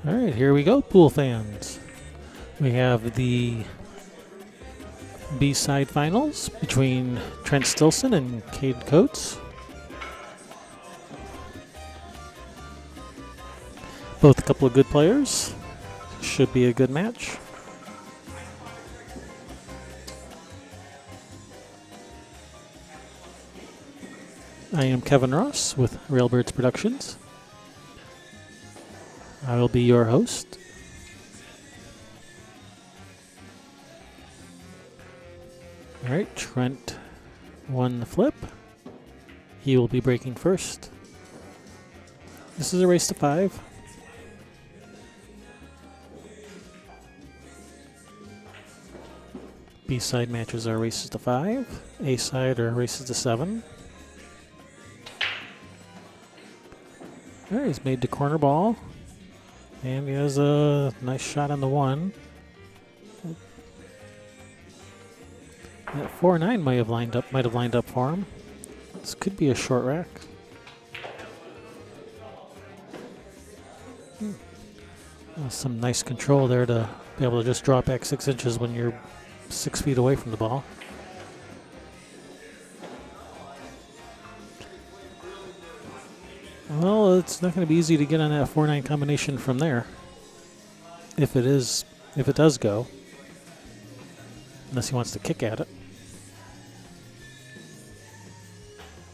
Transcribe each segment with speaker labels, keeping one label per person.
Speaker 1: All right, here we go, pool fans. We have the B-side finals between Trent Stillson and Cade Coates. Both a couple of good players. Should be a good match. I am Kevin Ross with Railbirds Productions. I will be your host. All right, Trent won the flip. He will be breaking first. This is a race to 5. B-side matches are races to 5. A-side are races to 7. All right, he's made the corner ball. And he has a nice shot on the 1. That 4-9 might have lined up for him. This could be a short rack. Some nice control there to be able to just drop back 6 inches when you're 6 feet away from the ball. Well, it's not going to be easy to get on that 4-9 combination from there. If it does go. Unless he wants to kick at it.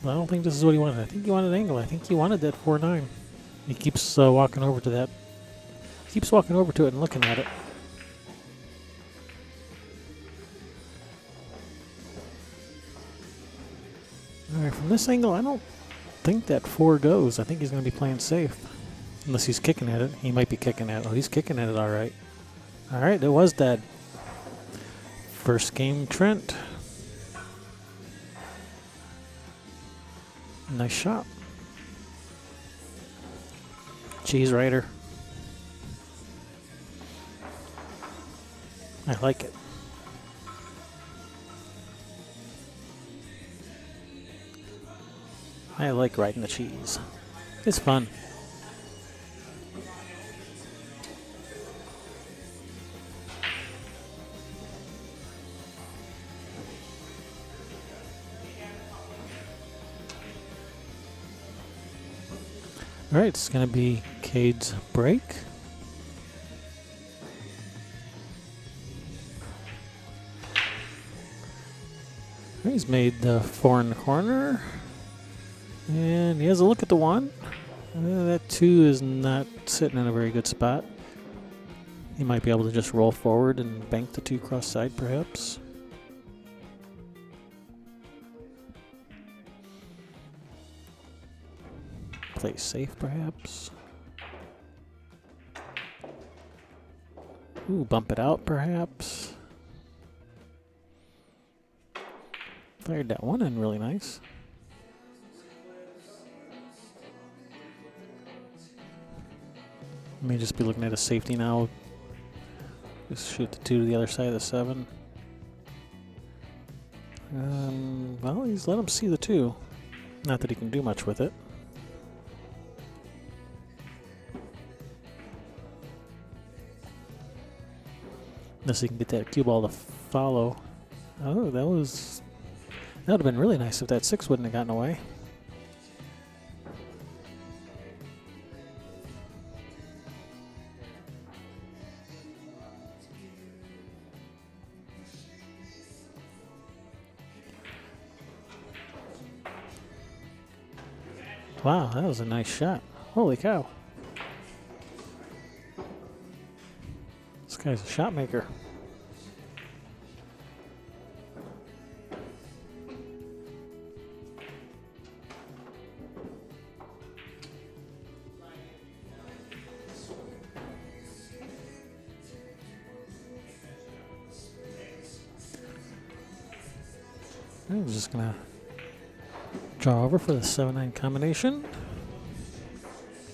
Speaker 1: But I don't think this is what he wanted. I think he wanted an angle. I think he wanted that 4-9. He keeps walking over to that. Keeps walking over to it and looking at it. All right, from this angle, I don't think that 4 goes. I think he's going to be playing safe. Unless he's kicking at it. He might be kicking at it. Oh, he's kicking at it all right. All right, there was that first game, Trent. Nice shot. Cheese Rider. I like it. I like riding the cheese. It's fun. All right, it's going to be Cade's break. He's made the 4 in the corner. And he has a look at the 1. That 2 is not sitting in a very good spot. He might be able to just roll forward and bank the 2 cross side, perhaps. Play safe, perhaps. Ooh, bump it out, perhaps. Fired that 1 in really nice. May just be looking at a safety now. Just shoot the 2 to the other side of the 7. Well, he's let him see the 2. Not that he can do much with it. Unless he can get that cue ball to follow. Oh, that would have been really nice if that 6 wouldn't have gotten away. Wow, that was a nice shot. Holy cow. This guy's a shot maker. I'm just going to draw over for the 7-9 combination.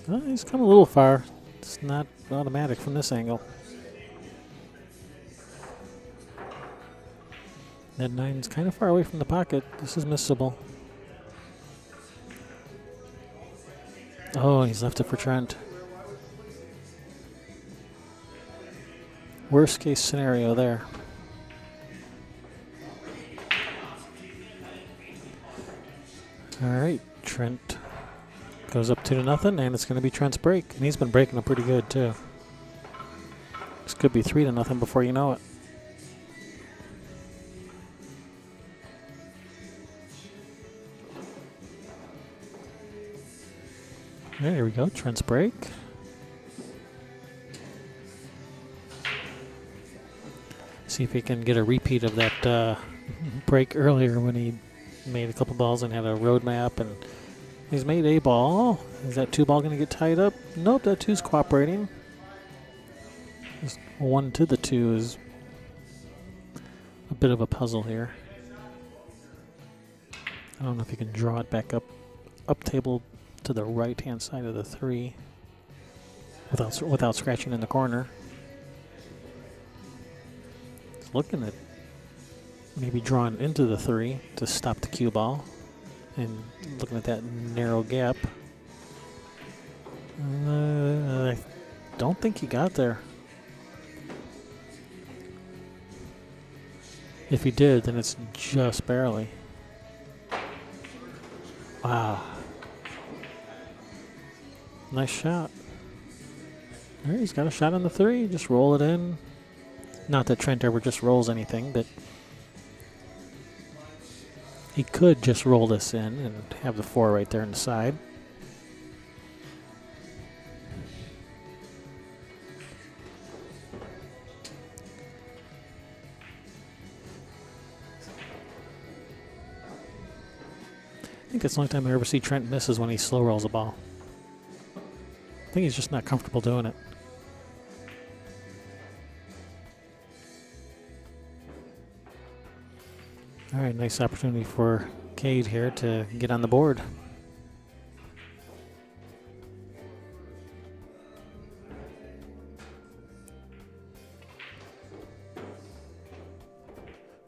Speaker 1: Well, he's come a little far. It's not automatic from this angle. That 9's kind of far away from the pocket. This is missable. Oh, he's left it for Trent. Worst case scenario there. All right, Trent goes up 2-0, and it's going to be Trent's break. And he's been breaking them pretty good, too. This could be 3-0 before you know it. All right, here we go, Trent's break. See if he can get a repeat of that break earlier when he made a couple balls and had a roadmap, and he's made a ball. Is that 2 ball going to get tied up? Nope, that 2's cooperating. Just 1 to the 2 is a bit of a puzzle here. I don't know if you can draw it back up table to the right-hand side of the 3 without scratching in the corner. It's looking at maybe drawing into the 3 to stop the cue ball, and looking at that narrow gap. I don't think he got there. If he did, then it's just barely. Wow. Nice shot. All right, he's got a shot on the 3. Just roll it in. Not that Trent ever just rolls anything, but he could just roll this in and have the 4 right there on the side. I think that's the only time I ever see Trent miss is when he slow rolls a ball. I think he's just not comfortable doing it. All right, nice opportunity for Cade here to get on the board.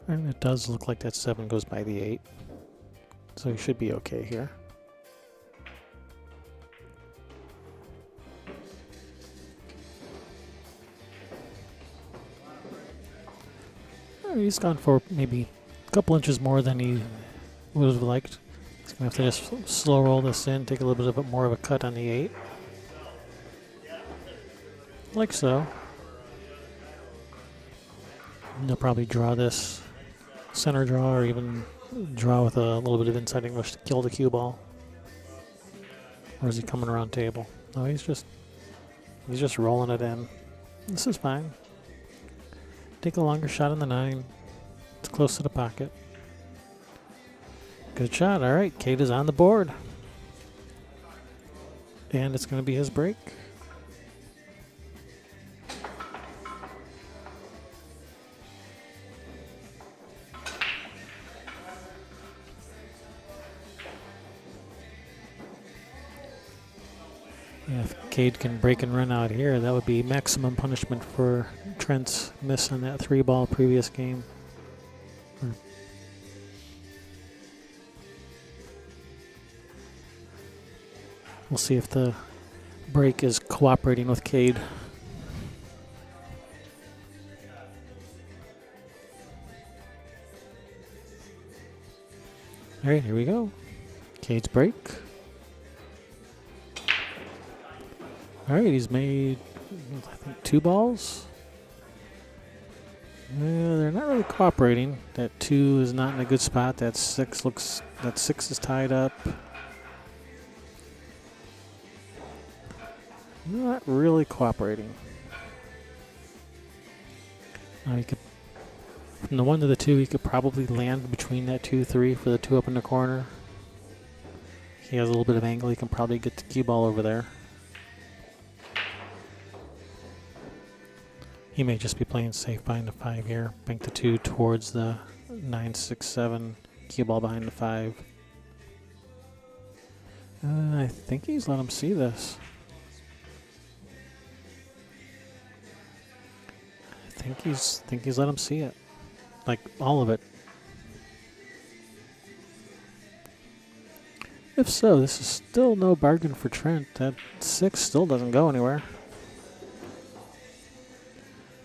Speaker 1: And it does look like that 7 goes by the 8. So he should be okay here. He's gone for maybe a couple inches more than he would have liked. He's going to have to just slow roll this in, take a little bit more of a cut on the 8. Like so. And they'll probably draw this center draw, or even draw with a little bit of inside English to kill the cue ball. Or is he coming around table? No, he's just rolling it in. This is fine. Take a longer shot on the 9. It's close to the pocket. Good shot. All right, Cade is on the board. And it's going to be his break. Yeah, if Cade can break and run out here, that would be maximum punishment for Trent's miss on that 3 ball previous game. We'll see if the break is cooperating with Cade. All right, here we go. Cade's break. All right, he's made, I think, 2 balls. They're not really cooperating. That 2 is not in a good spot. That 6 is tied up. Not really cooperating. He could, from the 1 to the 2, he could probably land between that 2-3 for the 2 up in the corner. He has a little bit of angle. He can probably get the cue ball over there. He may just be playing safe behind the 5 here. Bank the 2 towards the 9-6-7. Cue ball behind the 5. I think he's let him see this. I think he's let him see it. Like, all of it. If so, this is still no bargain for Trent. That 6 still doesn't go anywhere.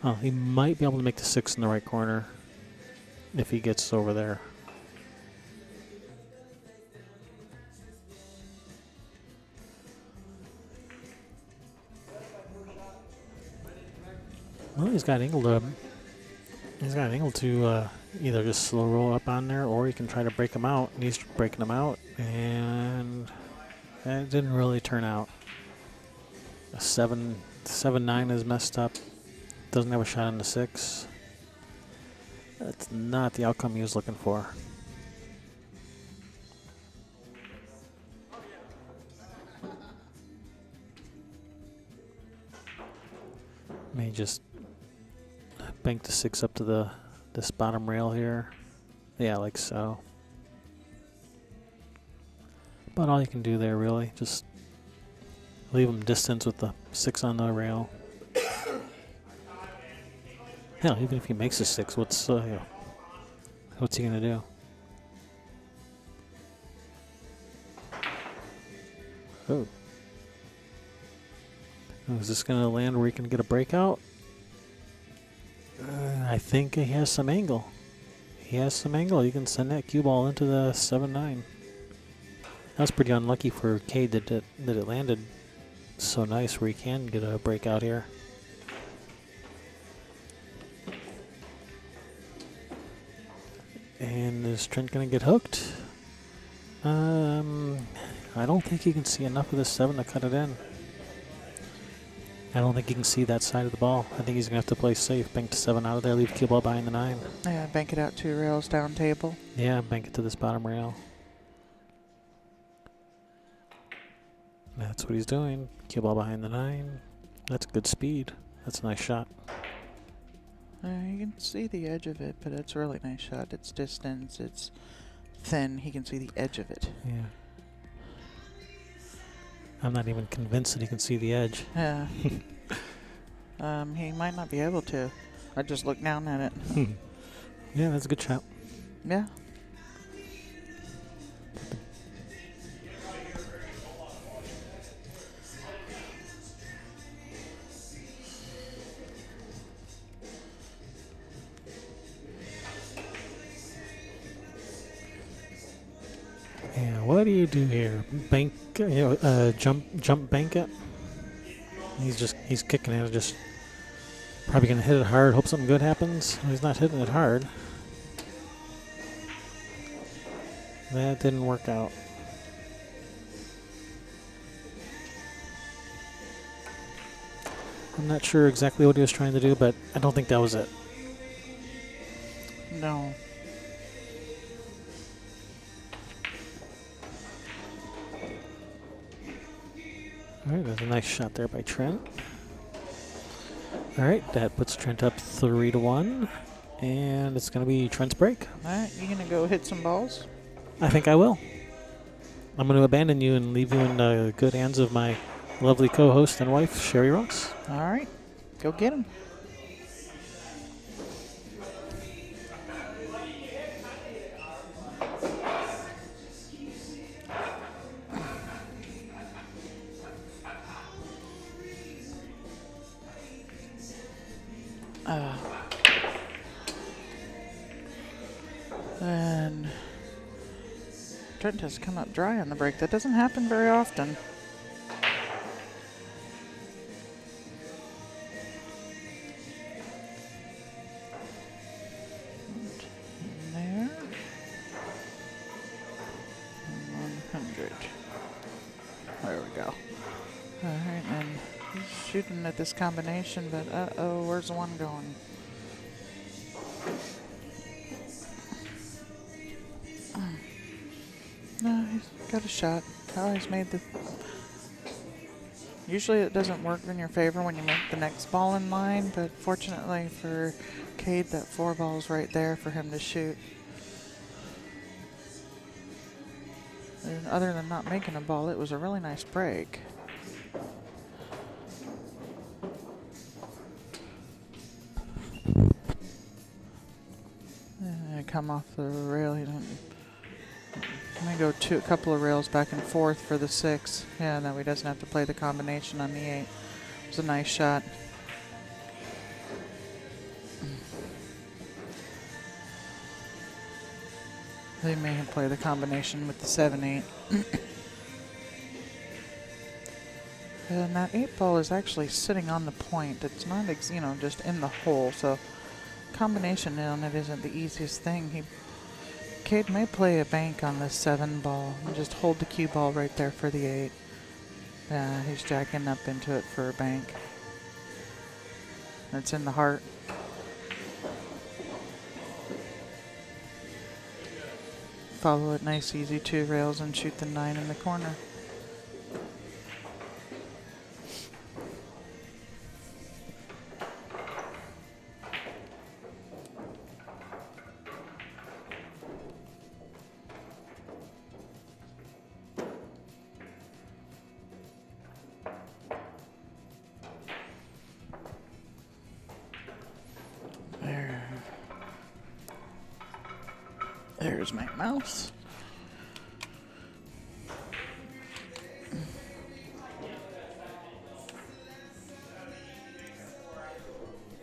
Speaker 1: Oh, he might be able to make the 6 in the right corner if he gets over there. Well, he's got angle to either just slow roll up on there, or he can try to break him out. And he's breaking him out, and it didn't really turn out. A 7-9 is messed up. Doesn't have a shot on the 6. That's not the outcome he was looking for. May just bank the 6 up to this bottom rail here. Yeah, like so. About all you can do there, really. Just leave him distance with the 6 on the rail. Hell, even if he makes a 6, what's he gonna do? Oh. Is this gonna land where he can get a breakout? I think he has some angle. He has some angle. He can send that cue ball into the 7-9. That was pretty unlucky for Cade that it landed so nice where he can get a breakout here. And is Trent going to get hooked? I don't think he can see enough of this 7 to cut it in. I don't think he can see that side of the ball. I think he's going to have to play safe. Bank the 7 out of there, leave the cue ball behind the 9.
Speaker 2: Yeah, bank it out 2 rails down table.
Speaker 1: Yeah, bank it to this bottom rail. That's what he's doing. Cue ball behind the 9. That's good speed. That's a nice shot.
Speaker 2: You can see the edge of it, but it's a really nice shot. It's distance, it's thin. He can see the edge of it.
Speaker 1: Yeah. I'm not even convinced that he can see the edge.
Speaker 2: Yeah. He might not be able to. I just looked down at it.
Speaker 1: Yeah, that's a good shot.
Speaker 2: Yeah.
Speaker 1: Yeah, what do you do here? Bank, jump bank it? He's kicking it, just probably gonna hit it hard, hope something good happens. He's not hitting it hard. That didn't work out. I'm not sure exactly what he was trying to do, but I don't think that was it.
Speaker 2: No.
Speaker 1: All right, there's a nice shot there by Trent. All right, that puts Trent up 3-1, and it's going to be Trent's break.
Speaker 2: All right, you gonna go hit some balls?
Speaker 1: I think I will. I'm going to abandon you and leave you in the good hands of my lovely co-host and wife, Sherry Ross.
Speaker 2: All right, go get him. And Trent has come up dry on the break. That doesn't happen very often. There. 100. There we go. All right, and he's shooting at this combination, but uh-oh, where's the 1 going? No, he's got a shot. Oh, he's made the... Usually it doesn't work in your favor when you make the next ball in line, but fortunately for Cade, that 4 ball's right there for him to shoot. And other than not making a ball, it was a really nice break. And come off the rail, he didn't... I'm going to go a couple of rails back and forth for the 6. Yeah, that way he doesn't have to play the combination on the 8. It was a nice shot. They may play the combination with the 7-8. And that 8 ball is actually sitting on the point. It's not, just in the hole. So combination on it isn't the easiest thing. Cade may play a bank on the 7 ball and just hold the cue ball right there for the 8. He's jacking up into it for a bank. It's in the heart. Follow it nice, easy 2 rails and shoot the 9 in the corner. There's my mouse.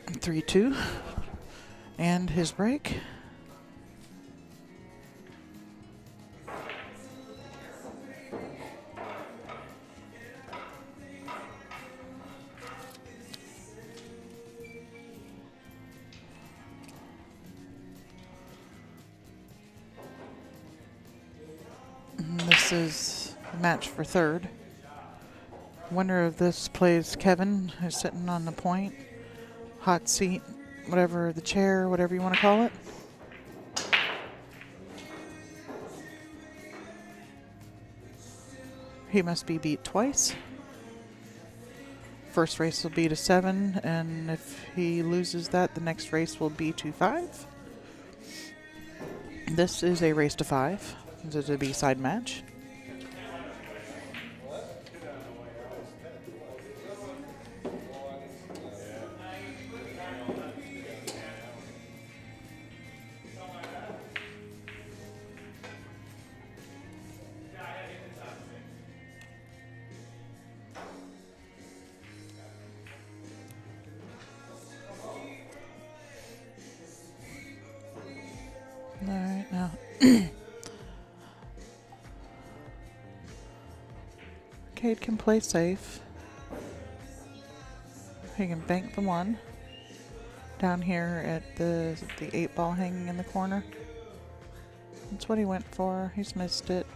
Speaker 2: And 3-2. And his break. This is a match for third. Winner of this plays Kevin, who's sitting on the point. Hot seat, whatever, the chair, whatever you want to call it. He must be beat twice. First race will be to 7, and if he loses that, the next race will be to 5. This is a race to 5. This is a B-side match. All right, now. Cade can play safe. He can bank the 1 down here at the 8 ball hanging in the corner. That's what he went for. He's missed it,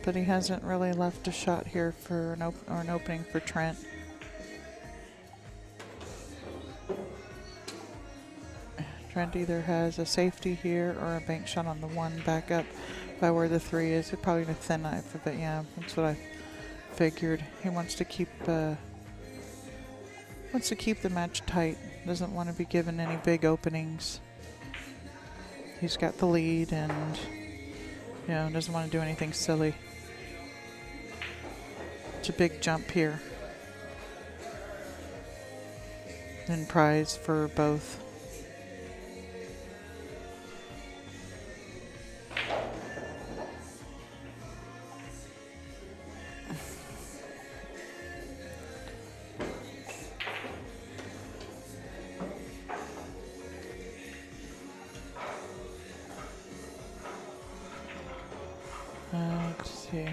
Speaker 2: but he hasn't really left a shot here for an opening for Trent. Trent either has a safety here or a bank shot on the 1 back up by where the 3 is. It's probably a thin knife of it, yeah. That's what I figured. He wants to keep the match tight. Doesn't want to be given any big openings. He's got the lead and doesn't want to do anything silly. It's a big jump here. And prize for both. Let's see.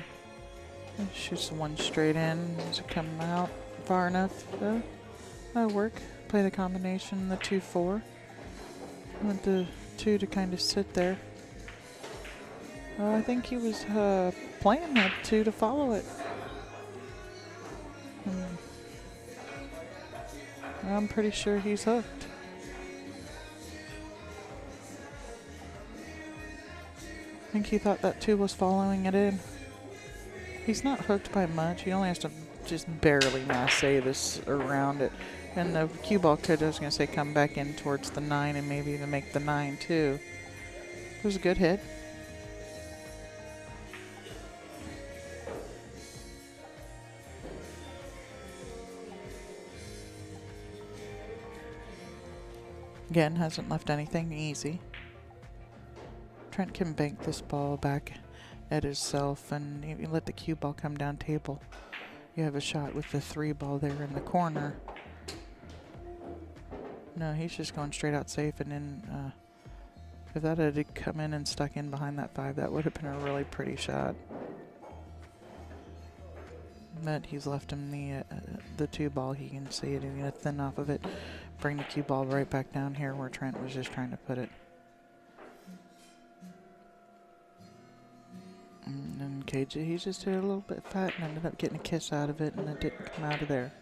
Speaker 2: Shoots the 1 straight in. Does it come out far enough? That'll work. Play the combination, the 2-4. Want the 2 to kind of sit there. I think he was playing that 2 to follow it. I'm pretty sure he's hooked. I think he thought that 2 was following it in. He's not hooked by much. He only has to just barely massé this around it. And the cue ball could, I was going to say, come back in towards the 9 and maybe even make the 9 too. It was a good hit. Again, hasn't left anything easy. Trent can bank this ball back at himself, and you let the cue ball come down table. You have a shot with the 3 ball there in the corner. No, he's just going straight out safe, and then if that had come in and stuck in behind that 5, that would have been a really pretty shot. But he's left him the 2 ball. He can see it. He's going to thin off of it, bring the cue ball right back down here where Trent was just trying to put it. And then Cade, he just hit a little bit fat and ended up getting a kiss out of it, and it didn't come out of there.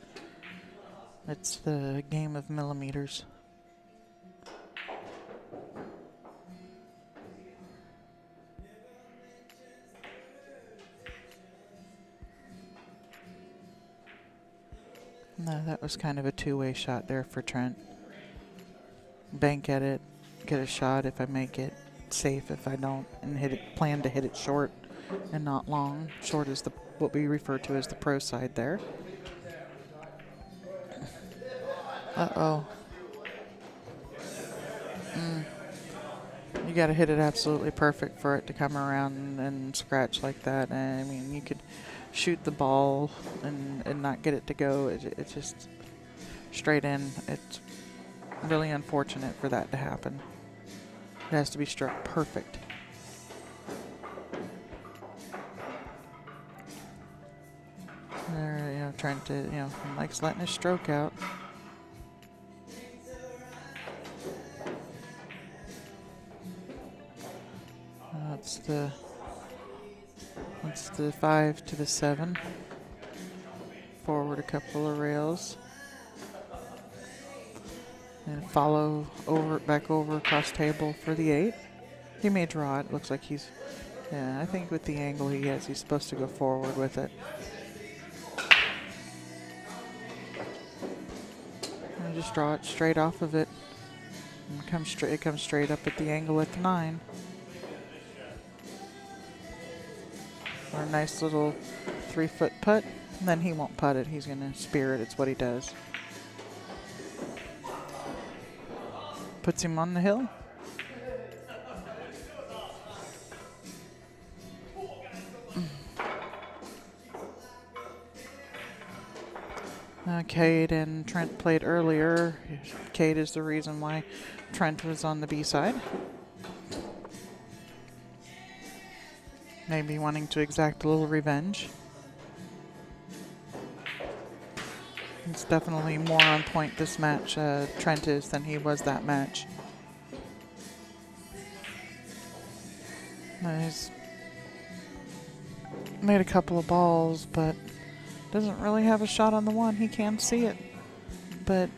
Speaker 2: It's the game of millimeters. No, that was kind of a two-way shot there for Trent. Bank at it, get a shot if I make it, safe if I don't, and hit it. Plan to hit it short and not long. Short is what we refer to as the pro side there. Uh-oh. You got to hit it absolutely perfect for it to come around and scratch like that. I mean, you could shoot the ball and not get it to go. It's just straight in. It's really unfortunate for that to happen. It has to be struck perfect. There, trying to, likes letting his stroke out. That's the 5 to the 7. Forward a couple of rails. And follow back over across table for the 8. He may draw it. Looks like I think with the angle he has, he's supposed to go forward with it. And just draw it straight off of it. And it comes straight up at the angle at the 9. Or a nice little 3-foot putt. And then he won't putt it. He's going to spear it. It's what he does. Puts him on the hill. Cade and Trent played earlier. Cade is the reason why Trent was on the B side. Maybe wanting to exact a little revenge. It's definitely more on point this match, Trent is, than he was that match. He's made a couple of balls, but doesn't really have a shot on the 1. He can see it. But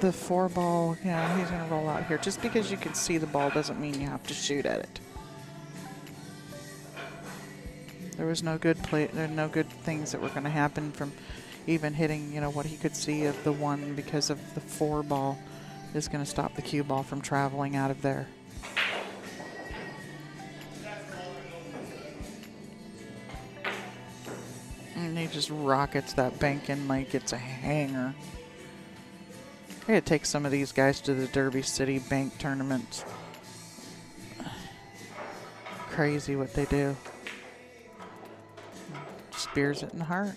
Speaker 2: the 4 ball, he's going to roll out here. Just because you can see the ball doesn't mean you have to shoot at it. There was no good no good things that were going to happen from even hitting, what he could see of the 1, because of the 4 ball is going to stop the cue ball from traveling out of there. And he just rockets that bank in like it's a hanger. I gotta take some of these guys to the Derby City bank tournaments. Crazy what they do. Spears it in the heart.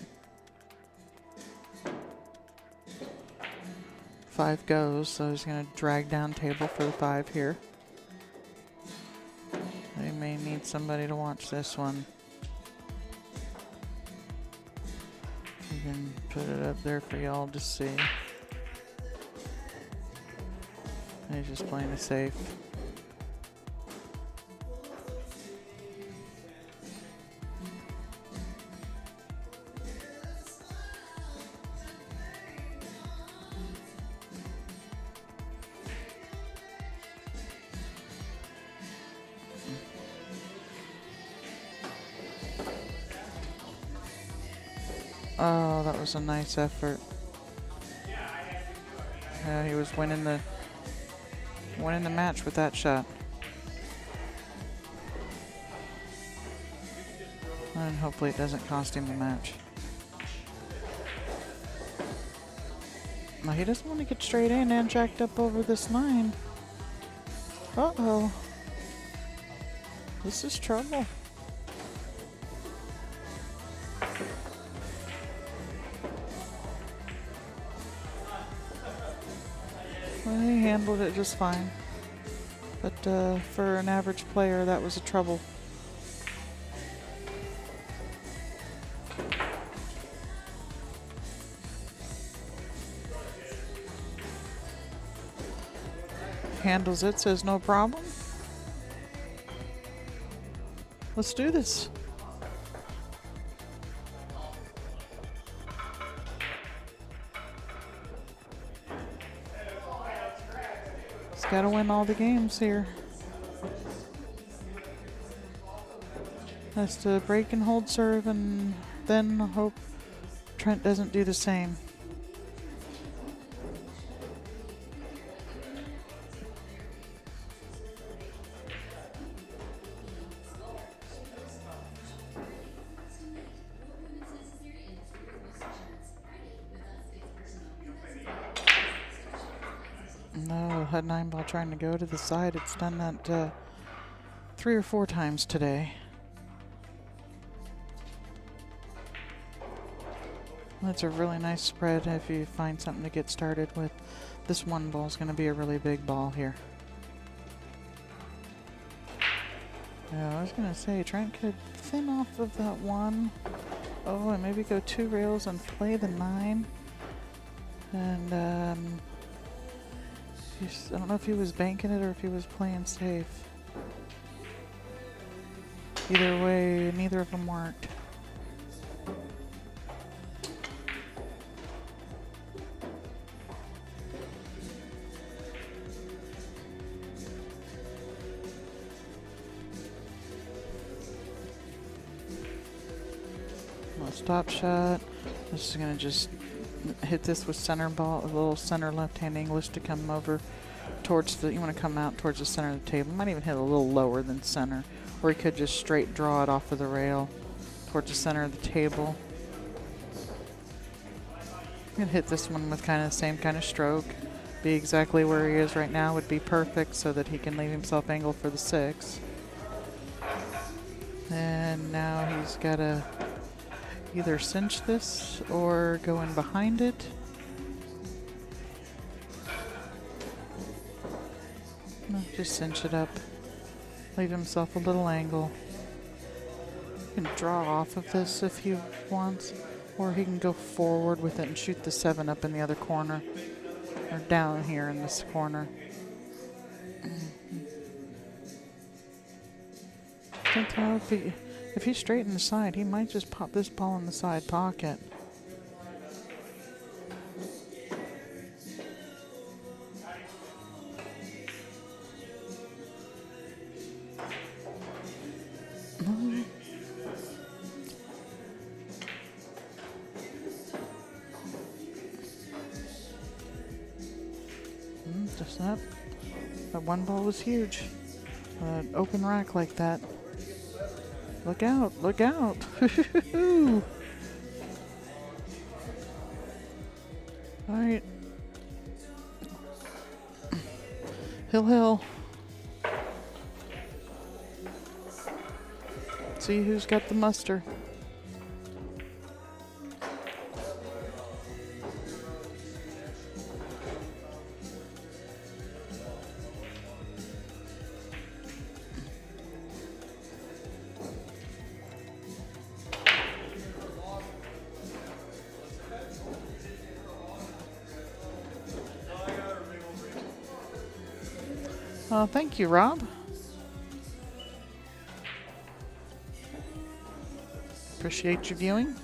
Speaker 2: 5 goes, so he's going to drag down table for the 5 here. They may need somebody to watch this one. You can put it up there for y'all to see. He's just playing it safe. Oh, that was a nice effort. Yeah, he was winning the match with that shot. And hopefully it doesn't cost him the match. No, he doesn't want to get straight in and jacked up over this 9. Uh-oh. This is trouble. Well, he handled it just fine. But for an average player, that was a trouble. Handles it, says no problem. Let's do this. He's got to win all the games here. Has to break and hold serve, and then hope Trent doesn't do the same. No, a 9-ball trying to go to the side. It's done that 3 or 4 times today. That's a really nice spread if you find something to get started with. This 1 ball is going to be a really big ball here. Yeah, I was going to say, Trent could thin off of that 1. Oh, and maybe go 2 rails and play the 9. And I don't know if he was banking it or if he was playing safe. Either way, neither of them worked. Stop shot. This is going to just hit this with center ball, a little center left-hand English to come over towards the, you want to come out towards the center of the table. Might even hit a little lower than center, or he could just straight draw it off of the rail towards the center of the table. You can hit this one with kind of the same kind of stroke. Be exactly where he is right now would be perfect so that he can leave himself angled for the 6. And now he's got to either cinch this or go in behind it. No, just cinch it up. Leave himself a little angle. He can draw off of this if he wants, or he can go forward with it and shoot the 7 up in the other corner, or down here in this corner. Can't tell if he's straight in the side, he might just pop this ball in the side pocket. Just that. That 1 ball was huge. Open rack like that. Look out, look out. All right. Hill. See who's got the muster. Thank you, Rob. Appreciate your viewing.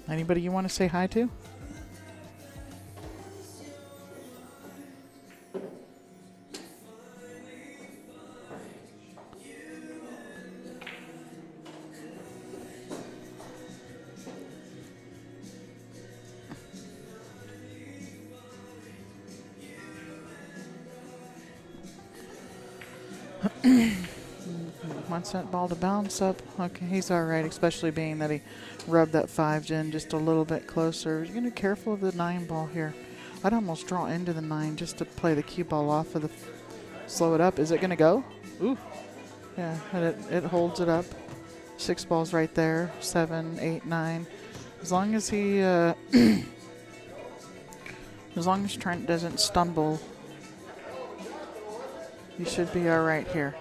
Speaker 2: Anybody you want to say hi to? Wants that ball to bounce up. Okay, he's all right, especially being that he rubbed that 5 in just a little bit closer. You're going to be careful of the 9 ball here. I'd almost draw into the 9 just to play the cue ball off of the, slow it up. Is it going to go? Ooh. Yeah, and it holds it up. 6 balls right there. 7, 8, 9. As long as he As long as Trent doesn't stumble, he should be all right here.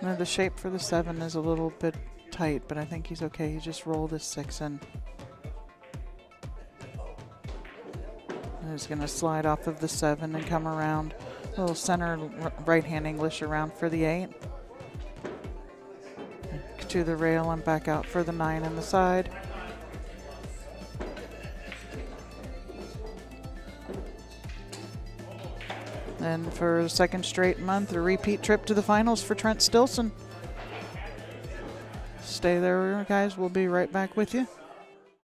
Speaker 2: Now the shape for the 7 is a little bit tight, but I think he's okay. He just rolled his 6 in. And he's going to slide off of the 7 and come around. A little center right-hand English around for the 8. To the rail and back out for the 9 in the side. And for the second straight month, a repeat trip to the finals for Trent Stillson. Stay there, guys. We'll be right back with you.